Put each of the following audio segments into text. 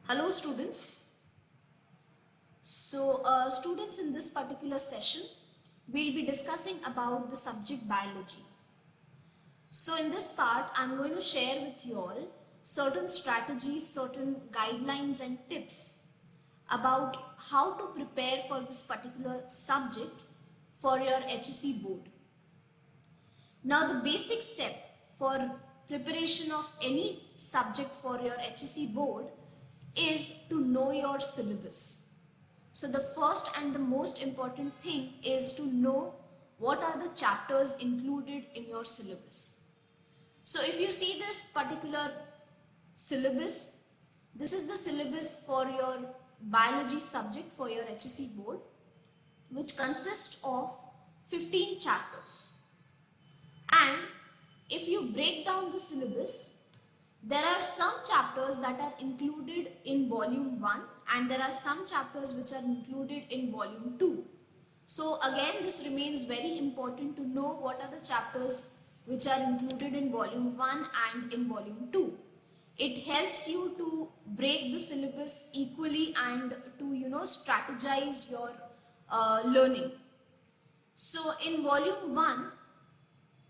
Hello students. Students, in this particular session, we'll be discussing about the subject biology. So in this part, I'm going to share with you all certain strategies, certain guidelines and tips about how to prepare for this particular subject for your HSC board. Now the basic step for preparation of any subject for your HSC board is to know your syllabus. So the first and the most important thing is to know what are the chapters included in your syllabus. So if you see this particular syllabus, this is the syllabus for your biology subject for your HSC board, which consists of 15 chapters. And if you break down the syllabus, there are some chapters that are included in volume 1 and there are some chapters which are included in volume 2. So again, this remains very important to know what are the chapters which are included in volume 1 and in volume 2. It helps you to break the syllabus equally and to strategize your learning. So in volume 1,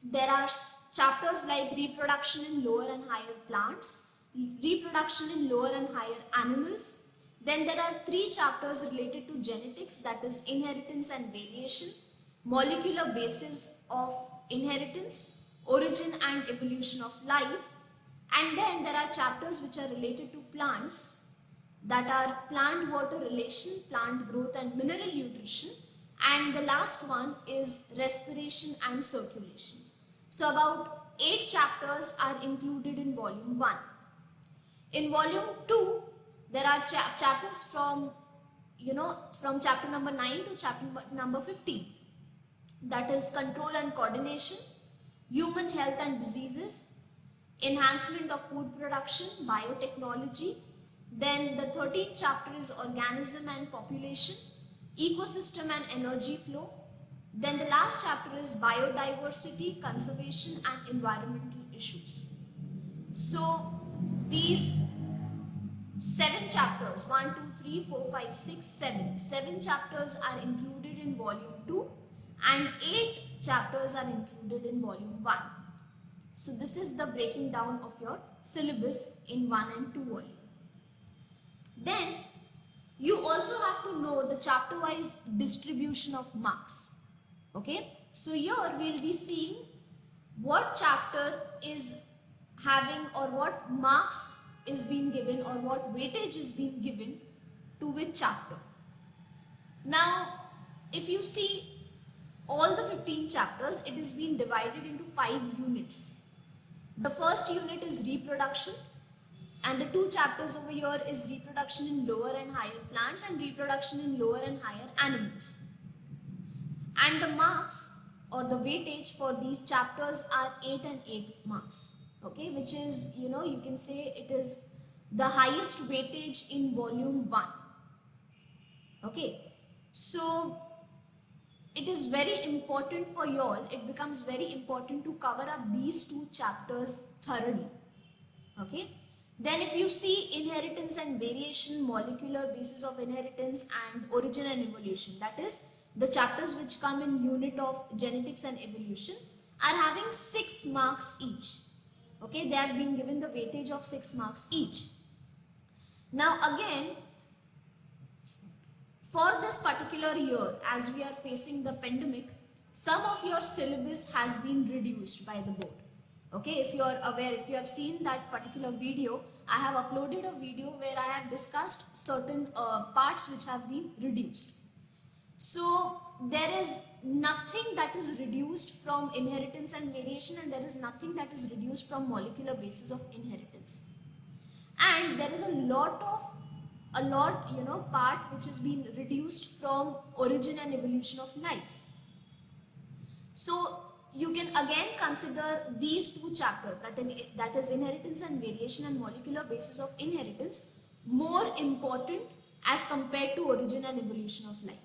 there are chapters like reproduction in lower and higher plants, reproduction in lower and higher animals. Then there are 3 chapters related to genetics, that is inheritance and variation, molecular basis of inheritance, origin and evolution of life. And then there are chapters which are related to plants, that are plant water relation, plant growth and mineral nutrition. And the last one is respiration and circulation. So about 8 chapters are included in volume 1. In volume 2, there are chapters from chapter number 9 to chapter number 15. That is control and coordination, human health and diseases, enhancement of food production, biotechnology. Then the 13th chapter is organism and population, ecosystem and energy flow. Then the last chapter is biodiversity, conservation and environmental issues. So these 7 chapters, 1, 2, 3, 4, 5, 6, 7 chapters are included in volume 2 and 8 chapters are included in volume 1. So this is the breaking down of your syllabus in 1 and 2 volume. Then you also have to know the chapter wise distribution of marks. Okay, so here we'll be seeing what chapter is having or what marks is being given or what weightage is being given to which chapter. Now, if you see all the 15 chapters, it is being divided into 5 units. The first unit is reproduction, and the 2 chapters over here is reproduction in lower and higher plants and reproduction in lower and higher animals. And the marks or the weightage for these chapters are 8 and 8 marks. Okay, which is, you can say it is the highest weightage in volume 1. Okay, so it is very important for you all, it becomes very important to cover up these 2 chapters thoroughly. Okay, then if you see inheritance and variation, molecular basis of inheritance and origin and evolution, that is the chapters which come in unit of genetics and evolution, are having 6 marks each. Okay, they have been given the weightage of 6 marks each. Now again, for this particular year, as we are facing the pandemic, some of your syllabus has been reduced by the board. Okay, if you are aware, if you have seen that particular video, I have uploaded a video where I have discussed certain parts which have been reduced. So there is nothing that is reduced from inheritance and variation, and there is nothing that is reduced from molecular basis of inheritance. And there is a lot part which has been reduced from origin and evolution of life. So you can again consider these 2 chapters, that is inheritance and variation and molecular basis of inheritance, more important as compared to origin and evolution of life.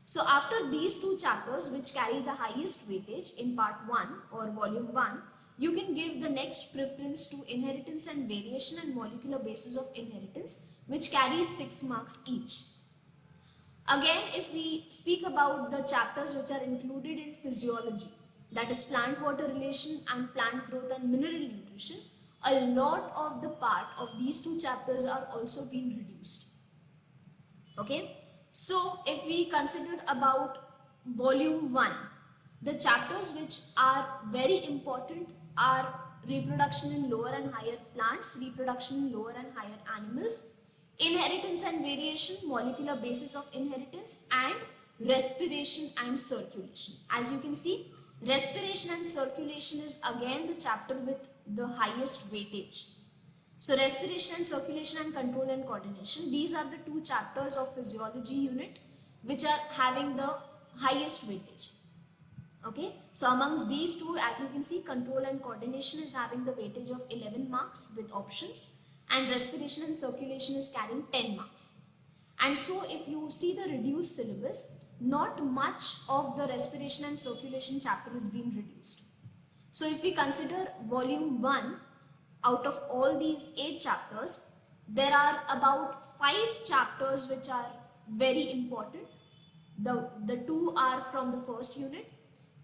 So after these 2 chapters which carry the highest weightage in part 1 or volume 1, you can give the next preference to inheritance and variation and molecular basis of inheritance, which carries 6 marks each. Again, if we speak about the chapters which are included in physiology, that is plant water relation and plant growth and mineral nutrition, a lot of the part of these two chapters are also being reduced. Okay, so if we consider about volume 1, the chapters which are very important are reproduction in lower and higher plants, reproduction in lower and higher animals, inheritance and variation, molecular basis of inheritance, and respiration and circulation. As you can see, respiration and circulation is again the chapter with the highest weightage. So respiration and circulation and control and coordination, these are the two chapters of physiology unit which are having the highest weightage. Okay, so amongst these two, as you can see, control and coordination is having the weightage of 11 marks with options, and respiration and circulation is carrying 10 marks. And so if you see the reduced syllabus, not much of the respiration and circulation chapter is being reduced. So if we consider volume 1, out of all these 8 chapters, there are about 5 chapters which are very important. The 2 are from the first unit.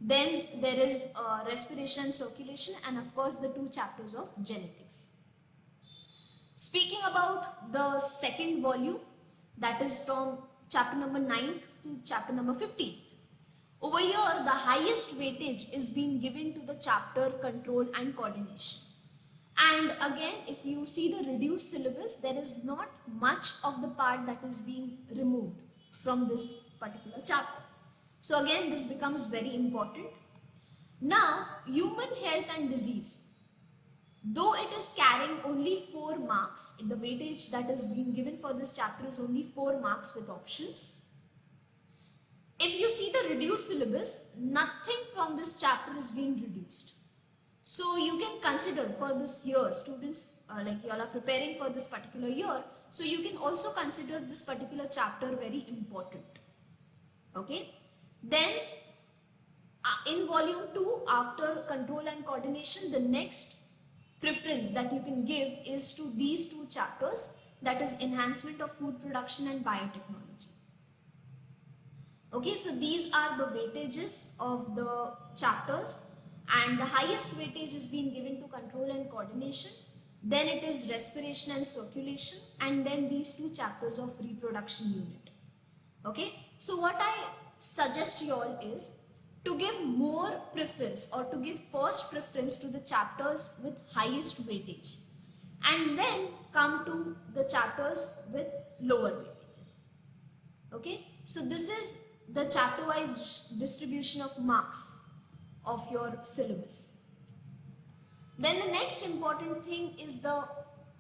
Then there is respiration and circulation, and of course the 2 chapters of genetics. Speaking about the second volume, that is from chapter number 9 to chapter number 15. Over here, the highest weightage is being given to the chapter control and coordination. And again, if you see the reduced syllabus, there is not much of the part that is being removed from this particular chapter. So again, this becomes very important. Now, human health and disease. Though it is carrying only 4 marks, the weightage that is being given for this chapter is only 4 marks with options. If you see the reduced syllabus, nothing from this chapter is being reduced. So you can consider for this year, students, like you all are preparing for this particular year, so you can also consider this particular chapter very important. Okay. Then in volume 2, after control and coordination, the next preference that you can give is to these 2 chapters, that is enhancement of food production and biotechnology. Okay, so these are the weightages of the chapters, and the highest weightage is being given to control and coordination, then it is respiration and circulation, and then these 2 chapters of reproduction unit. Okay, so what I suggest you all is to give more preference or to give first preference to the chapters with highest weightage, and then come to the chapters with lower weightages. Okay, so this is the chapter wise distribution of marks of your syllabus. Then the next important thing is the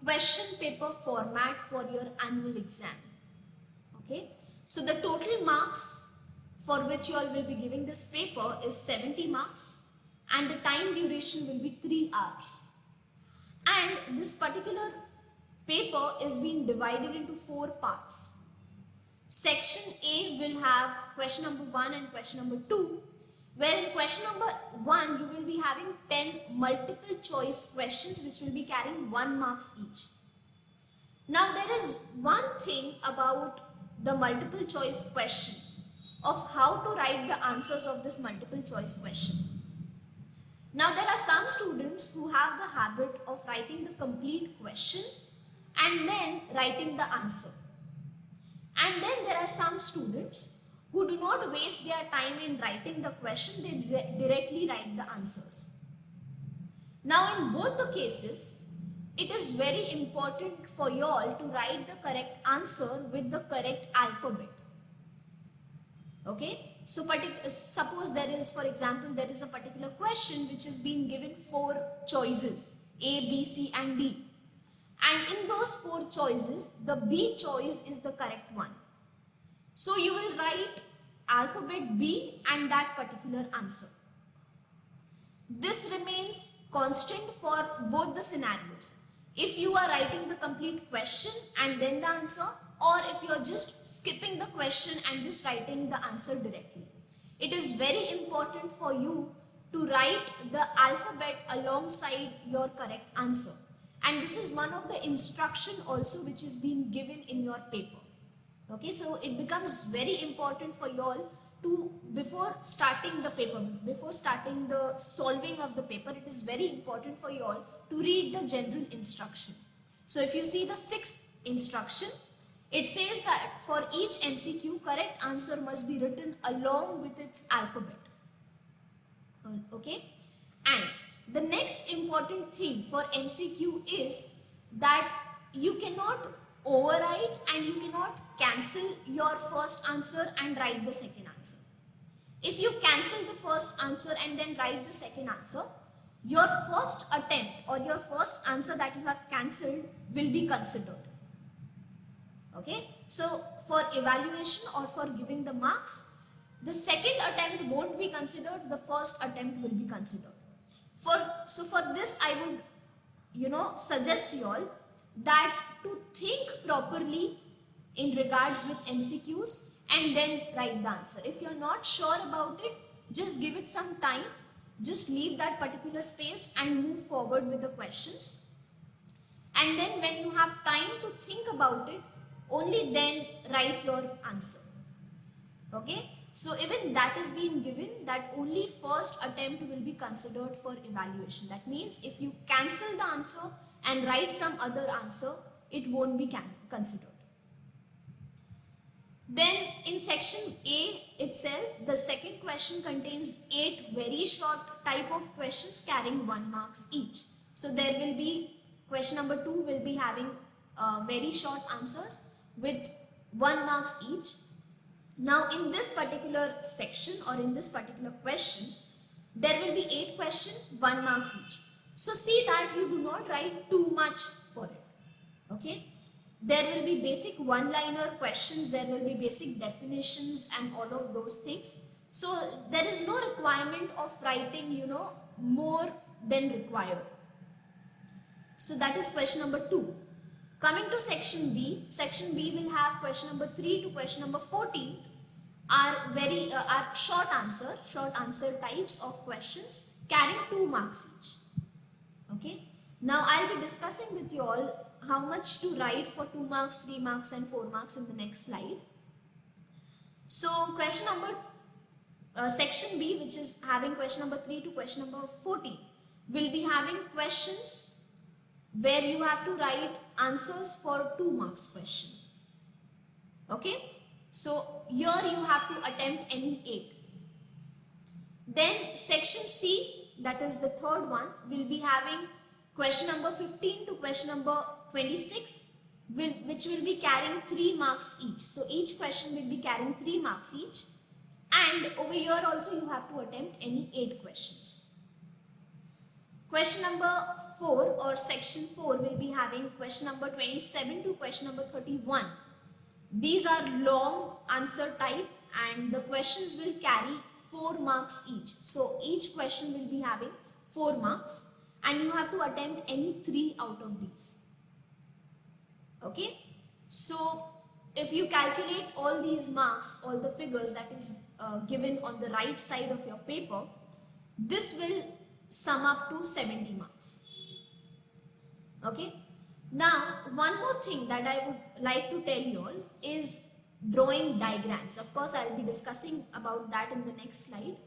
question paper format for your annual exam. Okay, so the total marks for which you all will be giving this paper is 70 marks, and the time duration will be 3 hours. And this particular paper is being divided into 4 parts. Section A will have question number 1 and question number 2, where in question number 1 you will be having 10 multiple choice questions which will be carrying 1 marks each. Now there is one thing about the multiple choice question of how to write the answers of this multiple choice question. Now there are some students who have the habit of writing the complete question and then writing the answer. And then there are some students who do not waste their time in writing the question, they directly write the answers. Now in both the cases, it is very important for you all to write the correct answer with the correct alphabet. Okay, so suppose there is, for example, there is a particular question which is being given 4 choices, A, B, C and D. And in those 4 choices, the B choice is the correct one. So you will write alphabet B and that particular answer. This remains constant for both the scenarios. If you are writing the complete question and then the answer, or if you are just skipping the question and just writing the answer directly. It is very important for you to write the alphabet alongside your correct answer. And this is one of the instruction also which is being given in your paper. Okay, so it becomes very important for you all to, before starting the paper, before starting the solving of the paper, it is very important for you all to read the general instruction. So if you see the sixth instruction, it says that for each MCQ, correct answer must be written along with its alphabet. Okay, and the next important thing for MCQ is that you cannot overwrite and you cannot cancel your first answer and write the second answer. If you cancel the first answer and then write the second answer, your first attempt or your first answer that you have cancelled will be considered. Okay, so for evaluation or for giving the marks, the second attempt won't be considered, the first attempt will be considered. So for this I would suggest you all that to think properly in regards with MCQs and then write the answer. If you are not sure about it, just give it some time, just leave that particular space and move forward with the questions. And then when you have time to think about it, only then write your answer. Okay, so even that is being given that only first attempt will be considered for evaluation. That means if you cancel the answer and write some other answer, it won't be considered. Then in section A itself, the second question contains 8 very short type of questions carrying 1 marks each. So there will be question number 2 will be having very short answers with 1 marks each. Now in this particular section or in this particular question, there will be 8 questions, 1 marks each. So see that you do not write too much for it. Okay, there will be basic one-liner questions, there will be basic definitions and all of those things. So there is no requirement of writing more than required. So that is question number 2. Coming to section B will have question number 3 to question number 14 are short answer types of questions carrying 2 marks each. Okay, now I'll be discussing with you all how much to write for 2 marks, 3 marks and 4 marks in the next slide. So question number section B, which is having question number 3 to question number 14, will be having questions where you have to write answers for 2 marks question. Okay, so here you have to attempt any 8. Then section C, that is the third one, will be having question number 15 to question number 26, which will be carrying 3 marks each. So each question will be carrying 3 marks each, and over here also you have to attempt any 8 questions. Question number 4 or section 4 will be having question number 27 to question number 31. These are long answer type and the questions will carry 4 marks each. So each question will be having 4 marks and you have to attempt any 3 out of these. Okay, so if you calculate all these marks, all the figures that is given on the right side of your paper, this will sum up to 70 marks. Okay, now one more thing that I would like to tell you all is drawing diagrams. Of course, I will be discussing about that in the next slide.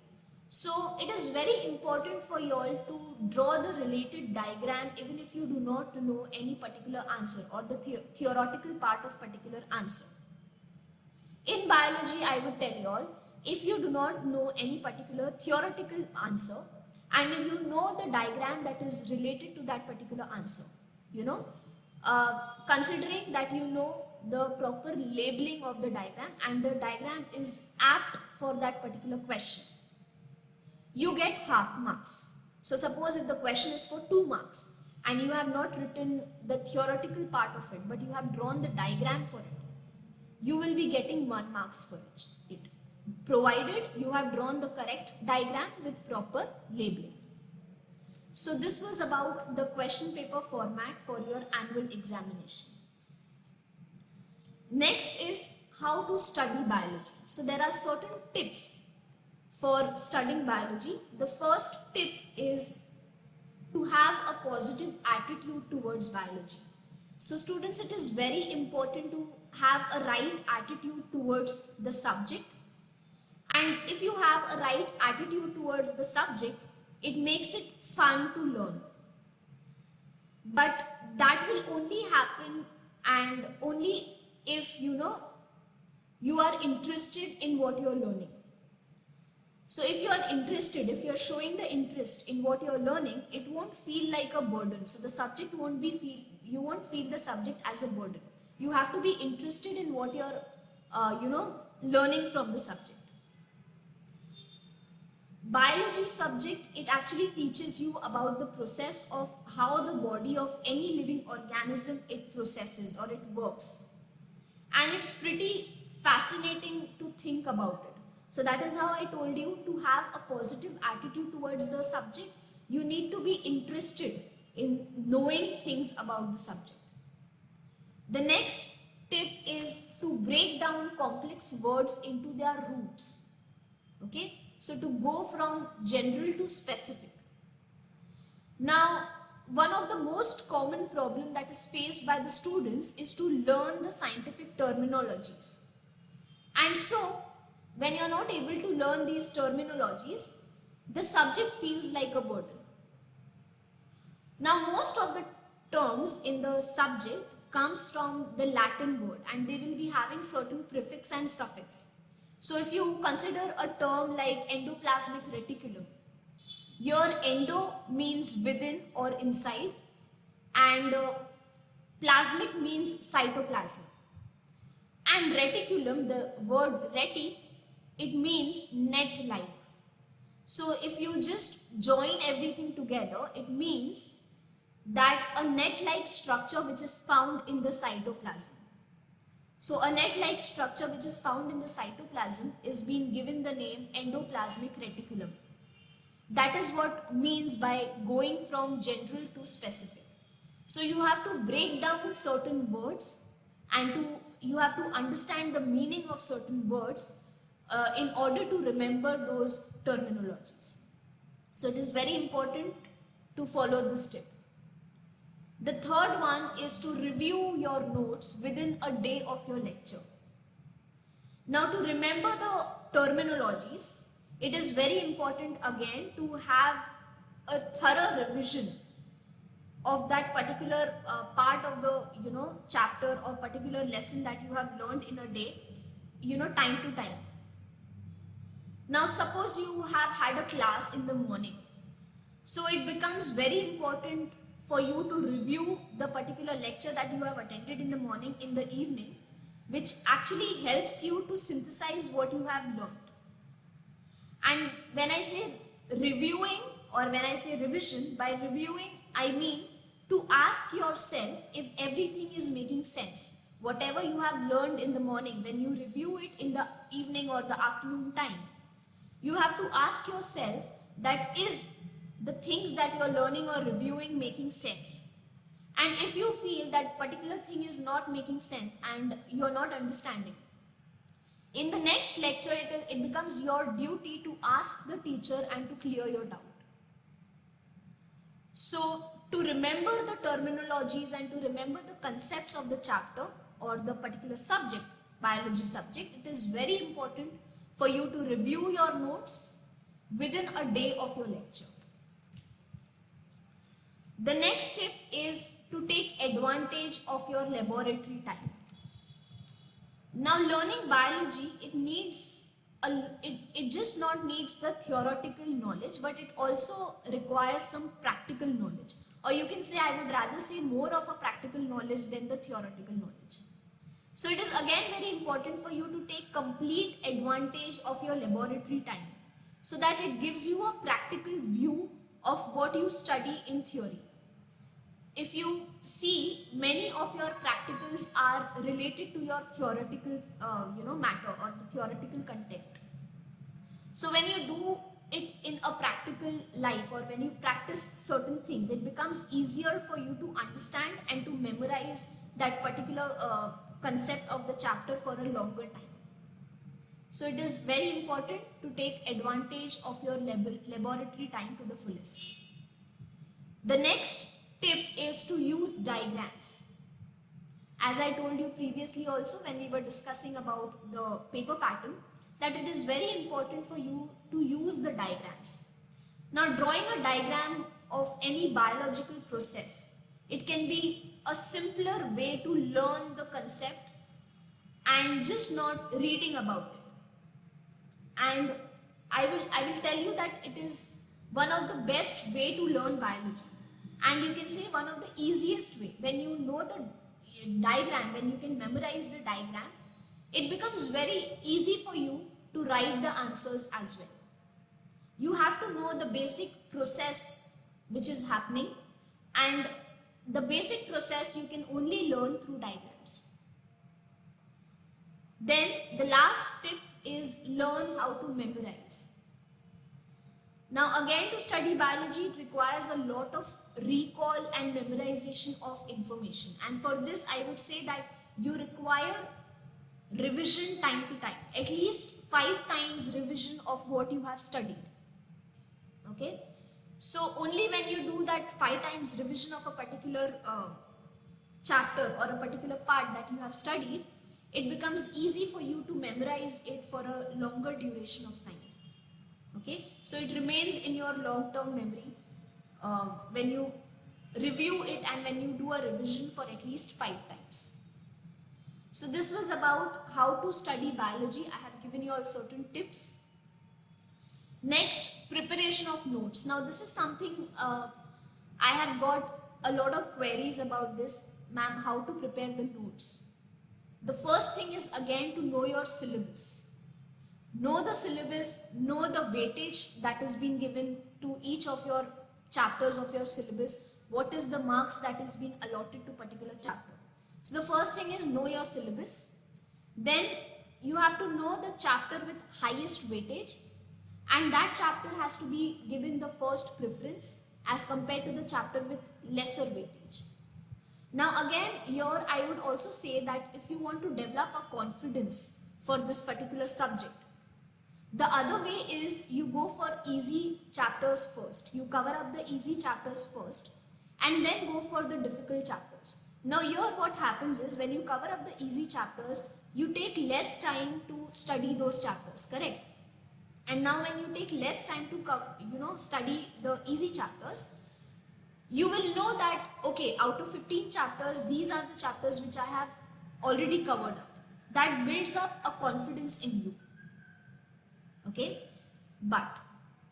So it is very important for you all to draw the related diagram even if you do not know any particular answer or the theoretical part of particular answer. In biology, I would tell you all, if you do not know any particular theoretical answer and if you know the diagram that is related to that particular answer, considering that you know the proper labeling of the diagram and the diagram is apt for that particular question, you get half marks. So suppose if the question is for 2 marks and you have not written the theoretical part of it, but you have drawn the diagram for it, you will be getting 1 marks for it, provided you have drawn the correct diagram with proper labeling. So this was about the question paper format for your annual examination. Next is how to study biology. So there are certain tips for studying biology. The first tip is to have a positive attitude towards biology. So students, it is very important to have a right attitude towards the subject. And if you have a right attitude towards the subject, it makes it fun to learn. But that will only happen and only if you are interested in what you're learning. So if you are interested, if you're showing the interest in what you're learning, it won't feel like a burden. So the subject won't be you won't feel the subject as a burden. You have to be interested in what you're learning from the subject. Biology subject, it actually teaches you about the process of how the body of any living organism it processes or it works. And it's pretty fascinating to think about it. So that is how I told you, to have a positive attitude towards the subject, you need to be interested in knowing things about the subject. The next tip is to break down complex words into their roots. Okay, so to go from general to specific. Now, one of the most common problem that is faced by the students is to learn the scientific terminologies. And so, when you are not able to learn these terminologies, the subject feels like a burden. Now, most of the terms in the subject comes from the Latin word, and they will be having certain prefix and suffix. So if you consider a term like endoplasmic reticulum, your endo means within or inside, and plasmic means cytoplasm. And reticulum, the word reti, it means net-like. So if you just join everything together, it means that a net-like structure which is found in the cytoplasm. So a net-like structure which is found in the cytoplasm is being given the name endoplasmic reticulum. That is what means by going from general to specific. So you have to break down certain words and you have to understand the meaning of certain words in order to remember those terminologies. So it is very important to follow this tip. The third one is to review your notes within a day of your lecture. Now, to remember the terminologies, it is very important again to have a thorough revision of that particular part of the chapter or particular lesson that you have learned in a day, time to time. Now, suppose you have had a class in the morning, so it becomes very important for you to review the particular lecture that you have attended in the morning in the evening, which actually helps you to synthesize what you have learned. And when I say reviewing or when I say revision, by reviewing I mean to ask yourself if everything is making sense. Whatever you have learned in the morning, when you review it in the evening or the afternoon time, you have to ask yourself that is the things that you are learning or reviewing making sense. And if you feel that particular thing is not making sense and you are not understanding, in the next lecture it becomes your duty to ask the teacher and to clear your doubt. So to remember the terminologies and to remember the concepts of the chapter or the particular subject, biology subject, it is very important for you to review your notes within a day of your lecture. The next tip is to take advantage of your laboratory time. Now, learning biology, it just not needs the theoretical knowledge, but it also requires some practical knowledge. Or you can say, I would rather say more of a practical knowledge than the theoretical knowledge. So it is again very important for you to take complete advantage of your laboratory time, so that it gives you a practical view of what you study in theory. If you see, many of your practicals are related to your theoretical matter or the theoretical content. So when you do it in a practical life or when you practice certain things, it becomes easier for you to understand and to memorize that particular concept of the chapter for a longer time. So it is very important to take advantage of your laboratory time to the fullest. The next tip is to use diagrams. As I told you previously also when we were discussing about the paper pattern, that it is very important for you to use the diagrams. Now drawing a diagram of any biological process, it can be a simpler way to learn the concept and just not reading about it. And I will tell you that it is one of the best way to learn biology, and you can say one of the easiest way. When you know the diagram, when you can memorize the diagram, it becomes very easy for you to write the answers as well. You have to know the basic process which is happening, and the basic process you can only learn through diagrams. Then the last tip is learn how to memorize. Now again, to study biology, it requires a lot of recall and memorization of information, and for this I would say that you require revision time to time, at least 5 times revision of what you have studied. Okay, so only when you do that 5 times revision of a particular chapter or a particular part that you have studied, it becomes easy for you to memorize it for a longer duration of time. Okay, so it remains in your long-term memory when you review it and when you do a revision for at least 5 times. So this was about how to study biology. I have given you all certain tips. Next, preparation of notes. Now this is something I have got a lot of queries about this. Ma'am, how to prepare the notes? The first thing is again to know your syllabus. Know the syllabus, know the weightage that is being given to each of your chapters of your syllabus. What is the marks that is being allotted to particular chapter? So the first thing is know your syllabus. Then you have to know the chapter with highest weightage, and that chapter has to be given the first preference as compared to the chapter with lesser weightage. Now again, here I would also say that if you want to develop a confidence for this particular subject, the other way is you go for easy chapters first. You cover up the easy chapters first and then go for the difficult chapters. Now here what happens is when you cover up the easy chapters, you take less time to study those chapters, correct? And now when you take less time to study the easy chapters, you will know that okay, out of 15 chapters, these are the chapters which I have already covered up. That builds up a confidence in you. Okay, but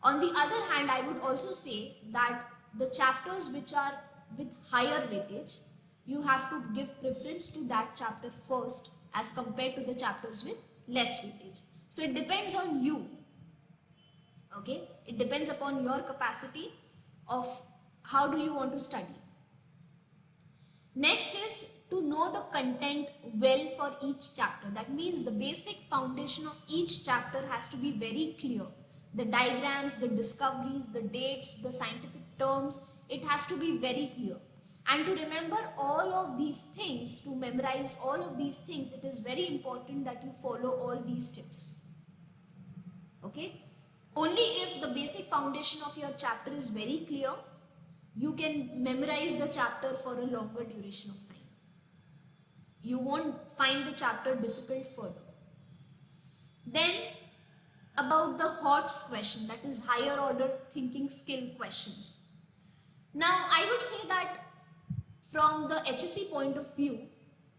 on the other hand, I would also say that the chapters which are with higher weightage, you have to give preference to that chapter first as compared to the chapters with less weightage. So it depends on you. Okay, it depends upon your capacity of how do you want to study. Next is to know the content well for each chapter. That means the basic foundation of each chapter has to be very clear. The diagrams, the discoveries, the dates, the scientific terms, it has to be very clear. And to remember all of these things, to memorize all of these things, it is very important that you follow all these tips. Okay? Only if the basic foundation of your chapter is very clear, you can memorize the chapter for a longer duration of time. You won't find the chapter difficult further. Then about the HOTS question, that is higher order thinking skill questions. Now I would say that from the HSC point of view,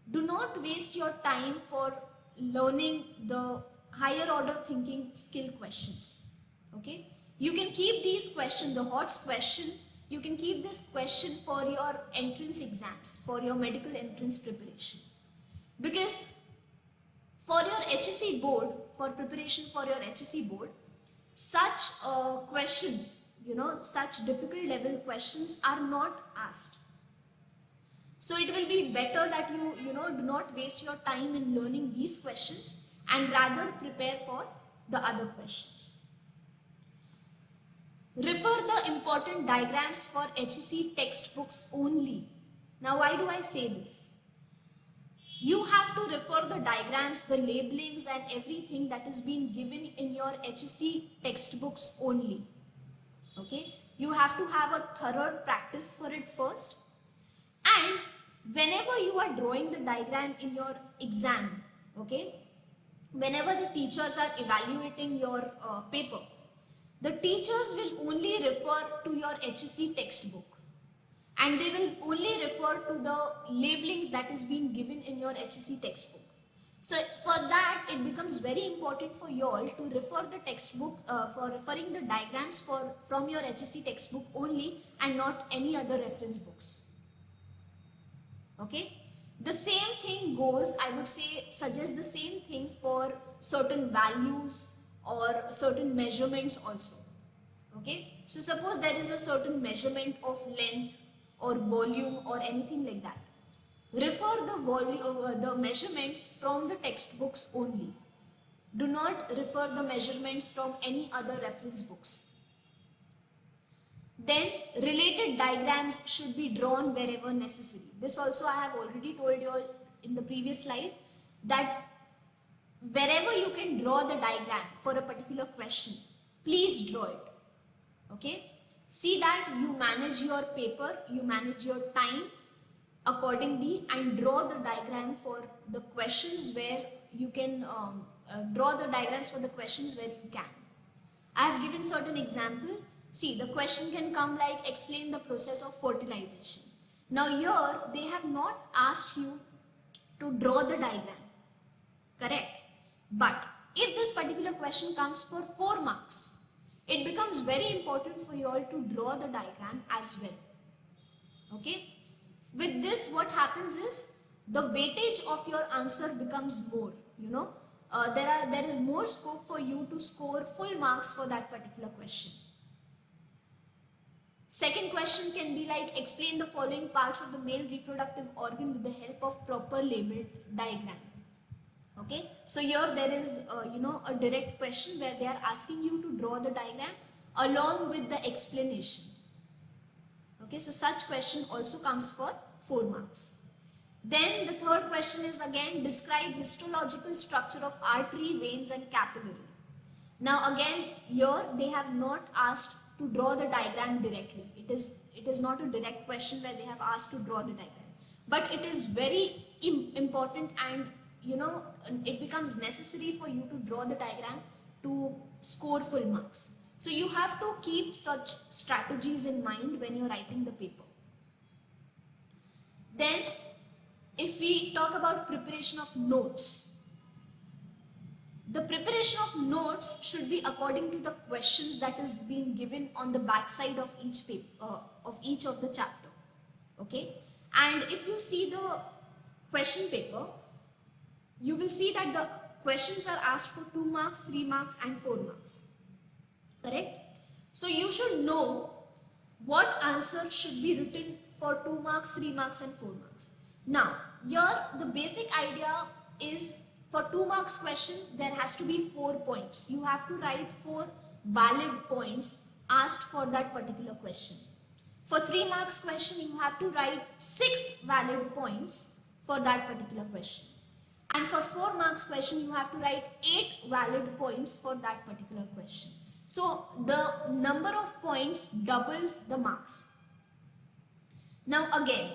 do not waste your time for learning the higher order thinking skill questions. Okay, you can keep these questions, the HOTS question, you can keep this question for your entrance exams, for your medical entrance preparation. Because for your HSC board, for preparation for your HSC board, such questions, such difficult level questions are not asked. So it will be better that you do not waste your time in learning these questions and rather prepare for the other questions. Refer the important diagrams for HSC textbooks only. Now why do I say this? You have to refer the diagrams, the labelings and everything that is being given in your HSC textbooks only. Okay, you have to have a thorough practice for it first, and whenever you are drawing the diagram in your exam, okay, whenever the teachers are evaluating your paper, the teachers will only refer to your HSC textbook and they will only refer to the labelings that is being given in your HSC textbook. So for that, it becomes very important for you all to refer the textbook, for referring the diagrams from your HSC textbook only and not any other reference books. Okay. The same thing goes, I would say, suggest the same thing for certain values or certain measurements also. Okay. So suppose there is a certain measurement of length or volume or anything like that. Refer the volume, the measurements from the textbooks only. Do not refer the measurements from any other reference books. Then related diagrams should be drawn wherever necessary. This also I have already told you all in the previous slide, that wherever you can draw the diagram for a particular question, please draw it. Okay. See that you manage your paper, you manage your time accordingly and draw the diagram for the questions where you can draw the diagrams for the questions where you can. I have given certain example. See, the question can come like explain the process of fertilization. Now here they have not asked you to draw the diagram, correct? But if this particular question comes for 4 marks, it becomes very important for you all to draw the diagram as well. Okay. With this, what happens is the weightage of your answer becomes more. You know, there is more scope for you to score full marks for that particular question. Second question can be like explain the following parts of the male reproductive organ with the help of proper labeled diagram. Okay, so here there is a direct question where they are asking you to draw the diagram along with the explanation. Okay, so such question also comes for 4 marks. Then the third question is again describe histological structure of artery, veins and capillary. Now again here they have not asked to draw the diagram directly. It is not a direct question where they have asked to draw the diagram, but it is very important and it becomes necessary for you to draw the diagram to score full marks. So you have to keep such strategies in mind when you're writing the paper. Then if we talk about preparation of notes, the preparation of notes should be according to the questions that is being given on the back side of each paper, of each of the chapter. Okay, and if you see the question paper, you will see that the questions are asked for 2 marks, 3 marks and 4 marks. Correct? So you should know what answer should be written for 2 marks, 3 marks and 4 marks. Now, here the basic idea is for 2 marks question, there has to be 4 points. You have to write 4 valid points asked for that particular question. For 3 marks question, you have to write 6 valid points for that particular question. And for 4 marks question, you have to write 8 valid points for that particular question. So the number of points doubles the marks. Now again,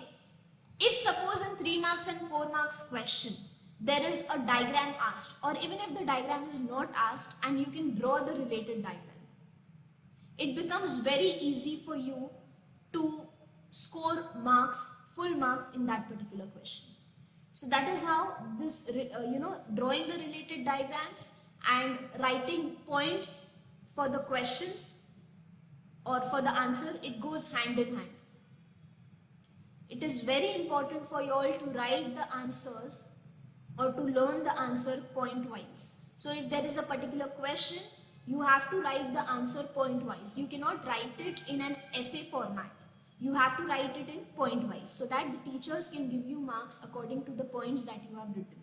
if suppose in 3 marks and 4 marks question, there is a diagram asked, or even if the diagram is not asked and you can draw the related diagram, it becomes very easy for you to score marks, full marks in that particular question. So that is how this, drawing the related diagrams and writing points for the questions or for the answer, it goes hand in hand. It is very important for you all to write the answers or to learn the answer point wise. So if there is a particular question, you have to write the answer point wise. You cannot write it in an essay format. You have to write it in point wise so that the teachers can give you marks according to the points that you have written.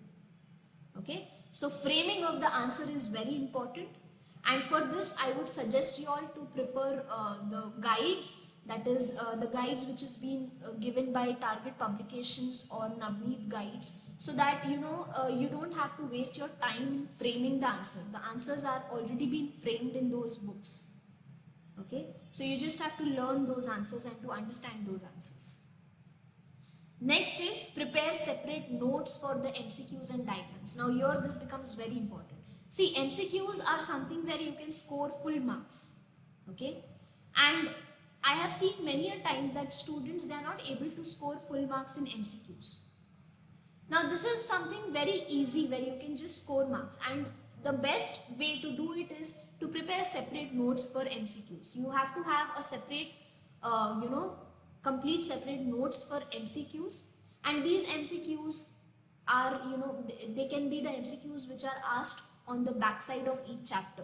Okay, so framing of the answer is very important, and for this I would suggest you all to prefer the guides that is the guides which is being given by Target Publications or Navneet Guides, so that you don't have to waste your time in framing the answer. The answers are already been framed in those books. Okay, so you just have to learn those answers and to understand those answers. Next is prepare separate notes for the MCQs and diagrams. Now here this becomes very important. See, MCQs are something where you can score full marks. Okay, and I have seen many a times that students, they are not able to score full marks in MCQs. Now this is something very easy where you can just score marks, and the best way to do it is to prepare separate notes for MCQs. You have to have a separate, complete separate notes for MCQs, and these MCQs are, they can be the MCQs which are asked on the backside of each chapter.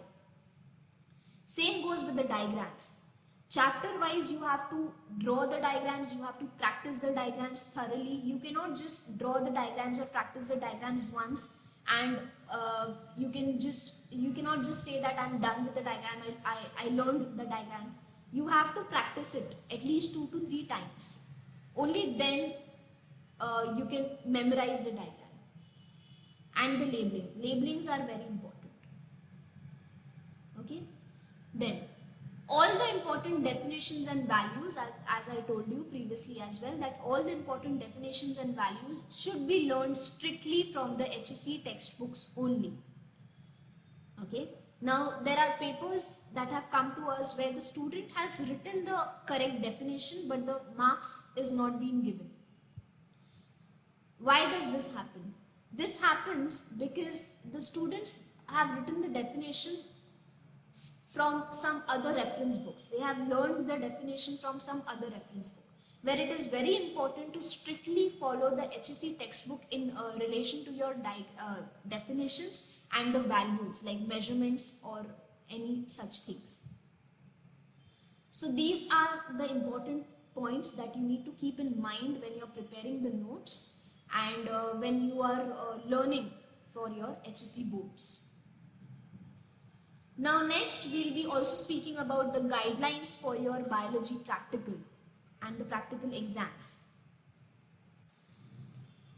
Same goes with the diagrams. Chapter wise, you have to draw the diagrams, you have to practice the diagrams thoroughly. You cannot just draw the diagrams or practice the diagrams once and you cannot just say that I'm done with the diagram, I learned the diagram. You have to practice it at least 2 to 3 times. Only then you can memorize the diagram. And the labeling. Labelings are very important. Okay. Then all the important definitions and values, as I told you previously as well, that all the important definitions and values should be learned strictly from the HSC textbooks only. Okay. Now there are papers that have come to us where the student has written the correct definition but the marks is not being given. Why does this happen? This happens because the students have written the definition from some other reference books. They have learned the definition from some other reference book, where it is very important to strictly follow the HSC textbook in relation to your definitions and the values like measurements or any such things. So these are the important points that you need to keep in mind when you're preparing the notes and when you are learning for your HSC boards. Now next we'll be also speaking about the guidelines for your biology practical and the practical exams.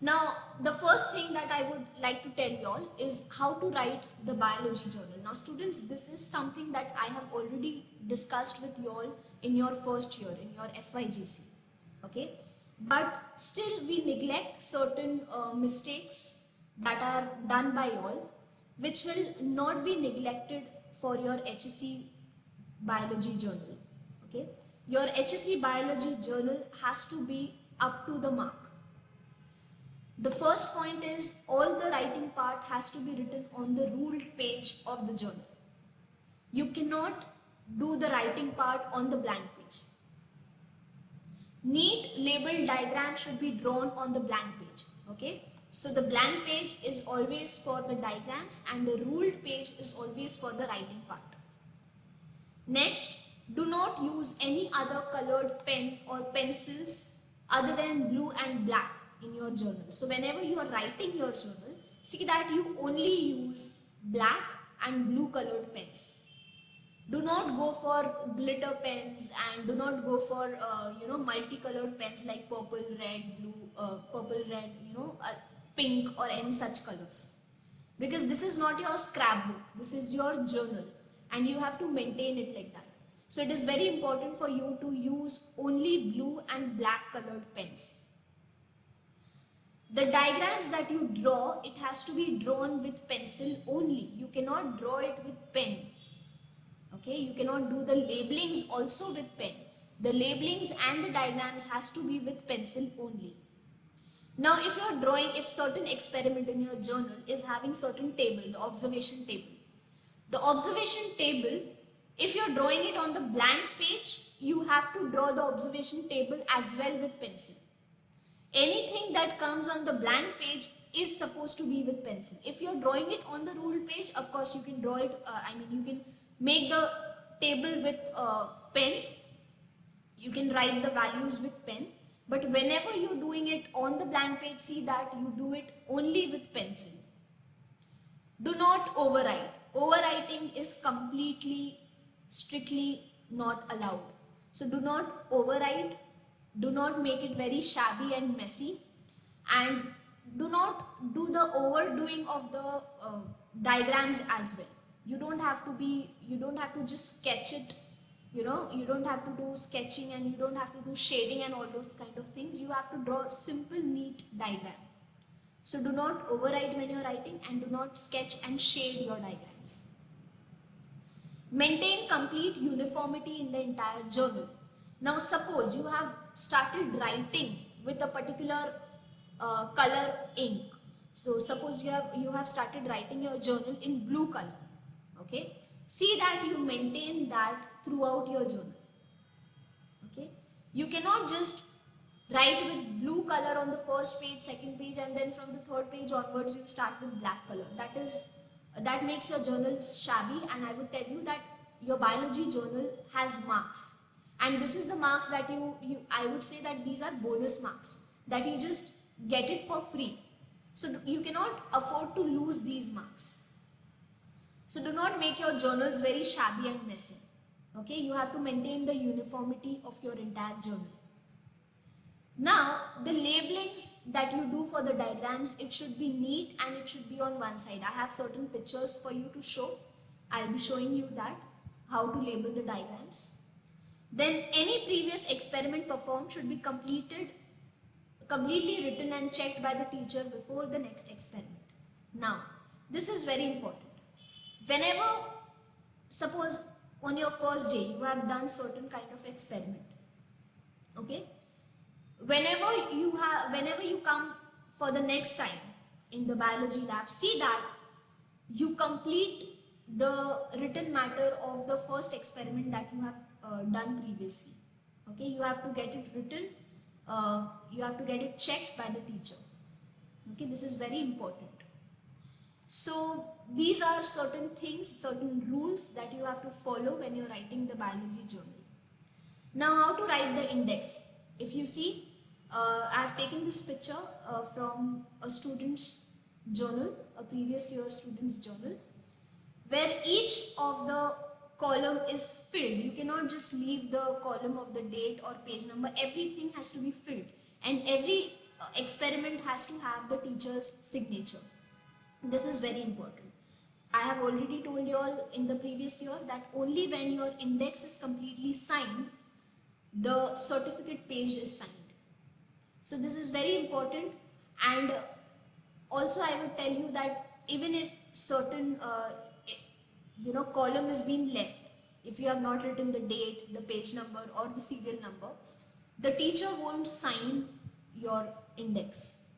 Now the first thing that I would like to tell you all is how to write the biology journal. Now students, this is something that I have already discussed with you all in your first year, in your FYGC. Okay, but still we neglect certain mistakes that are done by all, which will not be neglected for your HSC biology journal. Okay, your HSC biology journal has to be up to the mark. The first point is all the writing part has to be written on the ruled page of the journal. You cannot do the writing part on the blank page. Neat labeled diagram should be drawn on the blank page. Okay, so the blank page is always for the diagrams and the ruled page is always for the writing part. Next, do not use any other colored pen or pencils other than blue and black in your journal. So whenever you are writing your journal, see that you only use black and blue colored pens. Do not go for glitter pens and do not go for multicolored pens like purple, red, blue, pink or any such colors, because this is not your scrapbook, this is your journal and you have to maintain it like that. So it is very important for you to use only blue and black colored pens. The diagrams that you draw, it has to be drawn with pencil only. You cannot draw it with pen. Okay, you cannot do the labelings also with pen. The labelings and the diagrams has to be with pencil only. Now if you are drawing, if certain experiment in your journal is having certain table, the observation table. The observation table, if you are drawing it on the blank page, you have to draw the observation table as well with pencil. Anything that comes on the blank page is supposed to be with pencil. If you are drawing it on the ruled page, of course you can draw it, you can make the table with pen, you can write the values with pen, but whenever you're doing it on the blank page, see that you do it only with pencil. Do not overwrite. Overwriting is completely, strictly not allowed. So do not overwrite, do not make it very shabby and messy, and do not do the overdoing of the diagrams as well. You don't have to just sketch it, you don't have to do sketching, and you don't have to do shading and all those kind of things. You have to draw a simple neat diagram. So do not overwrite when you're writing, and do not sketch and shade your diagrams. Maintain complete uniformity in the entire journal. Now suppose you have started writing with a particular color ink. So suppose you have started writing your journal in blue color. Okay, see that you maintain that throughout your journal. Okay, you cannot just write with blue color on the first page, second page, and then from the third page onwards you start with black color. That makes your journal shabby, and I would tell you that your biology journal has marks, and this is the marks that I would say that these are bonus marks that you just get it for free. So you cannot afford to lose these marks. So do not make your journals very shabby and messy. Okay, you have to maintain the uniformity of your entire journal. Now, the labelings that you do for the diagrams, it should be neat and it should be on one side. I have certain pictures for you to show. I'll be showing you that, how to label the diagrams. Then any previous experiment performed should be completely written and checked by the teacher before the next experiment. Now, this is very important. Whenever, suppose on your first day, you have done certain kind of experiment. Okay? Whenever you come for the next time in the biology lab, see that you complete the written matter of the first experiment that you have done previously. Okay, you have to get it written, you have to get it checked by the teacher. Okay, this is very important. So these are certain things, certain rules that you have to follow when you're writing the biology journal. Now, how to write the index? If you see, I have taken this picture from a student's journal, a previous year student's journal, where each of the column is filled. You cannot just leave the column of the date or page number. Everything has to be filled, and every experiment has to have the teacher's signature. This is very important. I have already told you all in the previous year that only when your index is completely signed, the certificate page is signed. So this is very important, and also I would tell you that even if certain column is being left, if you have not written the date, the page number or the serial number, the teacher won't sign your index.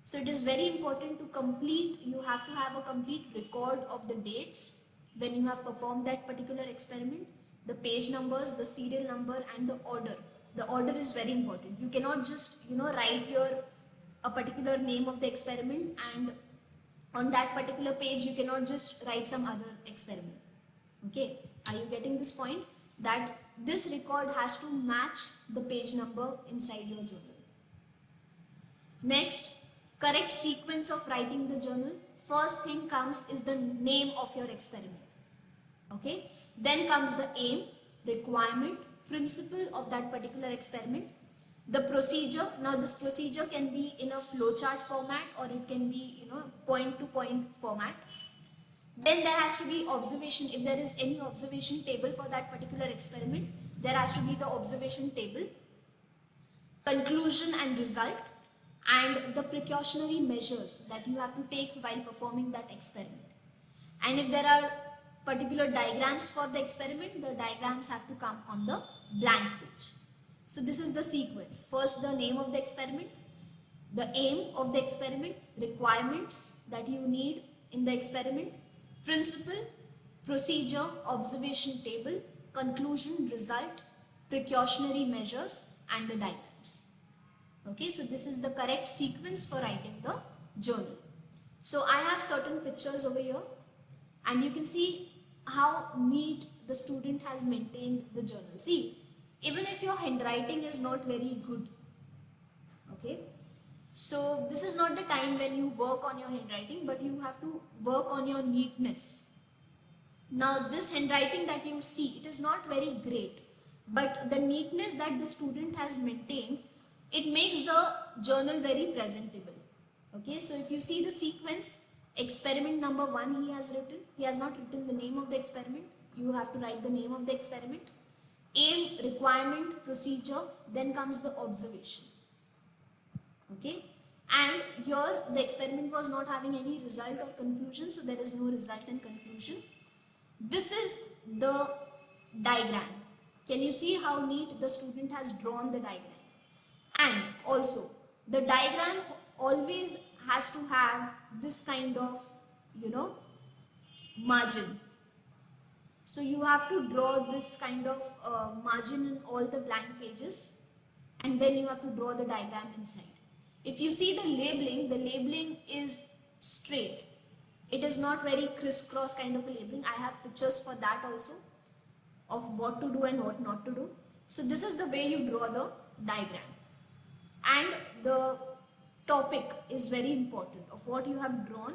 So it is very important to complete, you have to have a complete record of the dates when you have performed that particular experiment, the page numbers, the serial number and the order. The order is very important. You cannot just write a particular name of the experiment, and on that particular page you cannot just write some other experiment. Okay, are you getting this point? That this record has to match the page number inside your journal. Next, correct sequence of writing the journal. First thing comes is the name of your experiment. Okay, then comes the aim, requirement, principle of that particular experiment, the procedure. Now this procedure can be in a flowchart format, or it can be point to point format. Then there has to be observation. If there is any observation table for that particular experiment, there has to be the observation table, conclusion and result, and the precautionary measures that you have to take while performing that experiment. And if there are particular diagrams for the experiment, the diagrams have to come on the blank page. So this is the sequence. First, the name of the experiment, the aim of the experiment, requirements that you need in the experiment, principle, procedure, observation table, conclusion, result, precautionary measures and the diagrams. Okay, so this is the correct sequence for writing the journal. So I have certain pictures over here, and you can see how neat the student has maintained the journal. See, even if your handwriting is not very good, okay, so this is not the time when you work on your handwriting, but you have to work on your neatness. Now this handwriting that you see, it is not very great, but the neatness that the student has maintained, it makes the journal very presentable. Okay, so if you see the sequence, experiment number 1 he has not written the name of the experiment. You have to write the name of the experiment. Aim, requirement, procedure, then comes the observation. Okay, and here the experiment was not having any result or conclusion, so there is no result and conclusion. This is the diagram. Can you see how neat the student has drawn the diagram? And also the diagram always has to have this kind of, margin. So you have to draw this kind of margin in all the blank pages, and then you have to draw the diagram inside. If you see the labeling is straight. It is not very crisscross kind of a labeling. I have pictures for that also, of what to do and what not to do. So this is the way you draw the diagram. And the topic is very important. Of what you have drawn,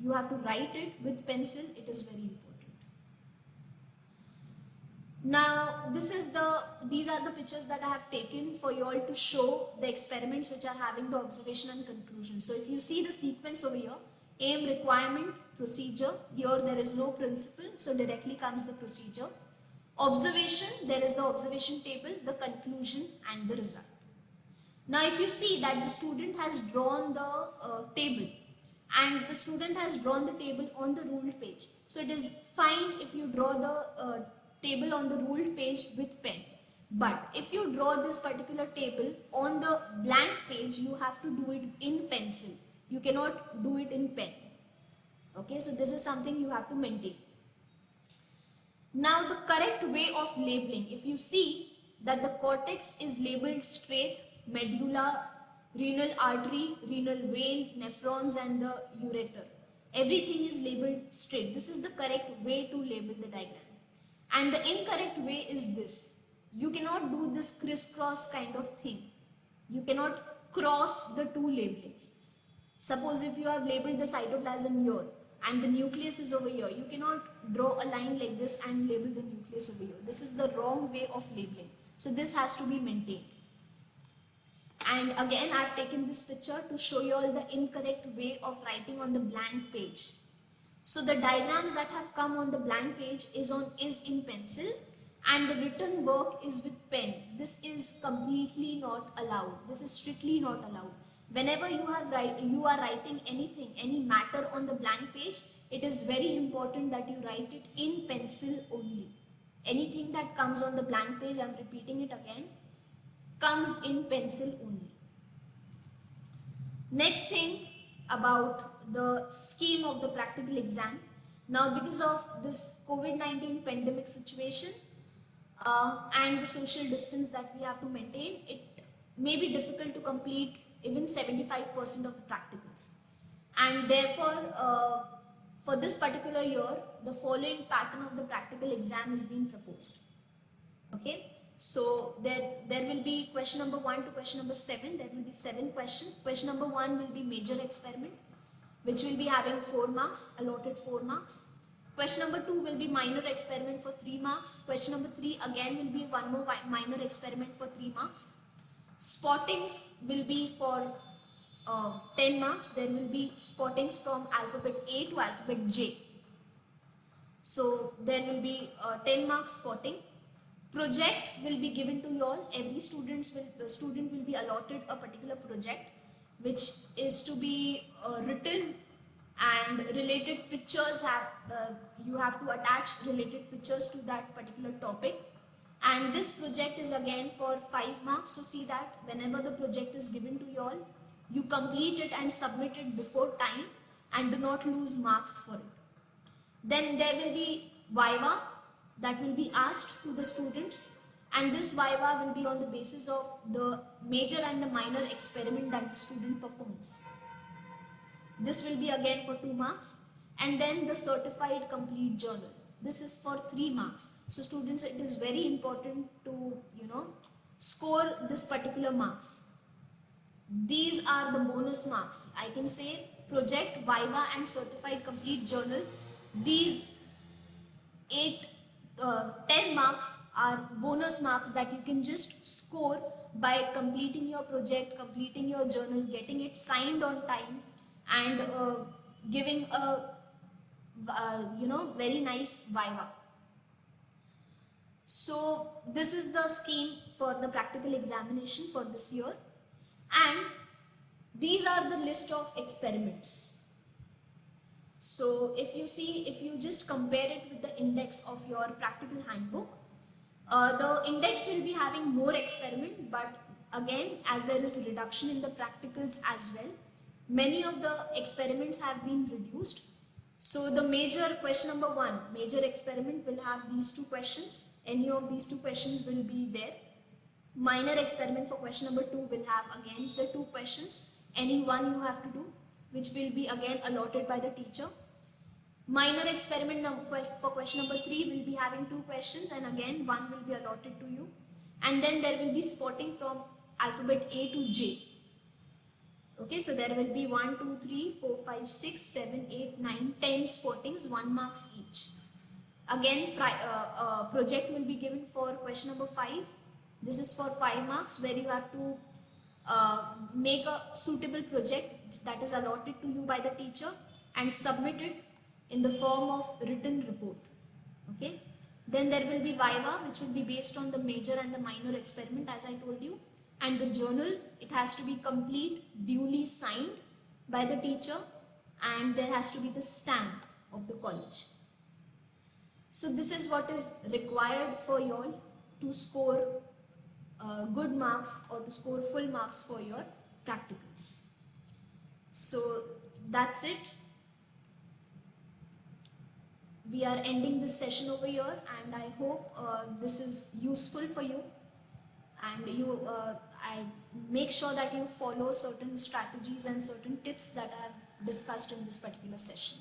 you have to write it with pencil. It is very important. Now these are the pictures that I have taken for you all to show the experiments which are having the observation and conclusion. So if you see the sequence over here, aim, requirement, procedure, here there is no principle, so directly comes the procedure. Observation, there is the observation table, the conclusion and the result. Now if you see that the student has drawn the table, and the student has drawn the table on the ruled page, so it is fine if you draw the table on the ruled page with pen. But if you draw this particular table on the blank page, you have to do it in pencil. You cannot do it in pen. Okay, so this is something you have to maintain. Now the correct way of labeling, if you see that the cortex is labeled straight, medulla, renal artery, renal vein, nephrons and the ureter, everything is labeled straight. This is the correct way to label the diagram. And the incorrect way is this. You cannot do this crisscross kind of thing. You cannot cross the two labelings. Suppose if you have labeled the cytoplasm here and the nucleus is over here, you cannot draw a line like this and label the nucleus over here. This is the wrong way of labeling. So this has to be maintained. And again, I have taken this picture to show you all the incorrect way of writing on the blank page. So the diagrams that have come on the blank page is in pencil, and the written work is with pen. This is completely not allowed. This is strictly not allowed. Whenever you are writing anything, any matter on the blank page, it is very important that you write it in pencil only. Anything that comes on the blank page, I am repeating it again, comes in pencil only. Next thing about the scheme of the practical exam. Now because of this COVID-19 pandemic situation and the social distance that we have to maintain, it may be difficult to complete even 75% of the practicals. And therefore, for this particular year, the following pattern of the practical exam is being proposed. Okay. So there will be question number 1 to question number 7. There will be 7 questions. Question number 1 will be major experiment, which will be having 4 marks, allotted 4 marks. Question number 2 will be minor experiment for 3 marks. Question number 3 again will be one more minor experiment for 3 marks. Spottings will be for 10 marks. There will be spottings from alphabet A to alphabet J. So there will be 10 marks spotting. Project will be given to you all. Every student will be allotted a particular project, which is to be written, and related pictures you have to attach related pictures to that particular topic. And this project is again for 5 marks. So see that whenever the project is given to you all, you complete it and submit it before time and do not lose marks for it. Then there will be Viva that will be asked to the students, and this Viva will be on the basis of the major and the minor experiment that the student performs. This will be again for 2 marks. And then the certified complete journal. This is for 3 marks. So students, it is very important to score this particular marks. These are the bonus marks. I can say project, Viva and certified complete journal. These 8 10 marks are bonus marks that you can just score by completing your project, completing your journal, getting it signed on time, and giving a very nice viva. So this is the scheme for the practical examination for this year, and these are the list of experiments. So if you just compare it with the index of your practical handbook, the index will be having more experiment, but again, as there is reduction in the practicals as well, many of the experiments have been reduced. So the major question number 1, major experiment will have these 2 questions. Any of these 2 questions will be there. Minor experiment for question number 2 will have again the 2 questions. Any one you have to do, which will be again allotted by the teacher. Minor experiment for question number 3 will be having 2 questions, and again one will be allotted to you. And then there will be spotting from alphabet A to J. Okay, so there will be 1, 2, 3, 4, 5, 6, 7, 8, 9, 10 spottings, 1 marks each. Again, project will be given for question number 5. This is for 5 marks, where you have to make a suitable project that is allotted to you by the teacher and submit it in the form of written report. Okay. Then there will be viva, which will be based on the major and the minor experiment, as I told you. And the journal, it has to be complete, duly signed by the teacher, and there has to be the stamp of the college. So this is what is required for you all to score good marks or to score full marks for your practicals. So that's it. We are ending this session over here, and I hope this is useful for you, and I make sure that you follow certain strategies and certain tips that I have discussed in this particular session.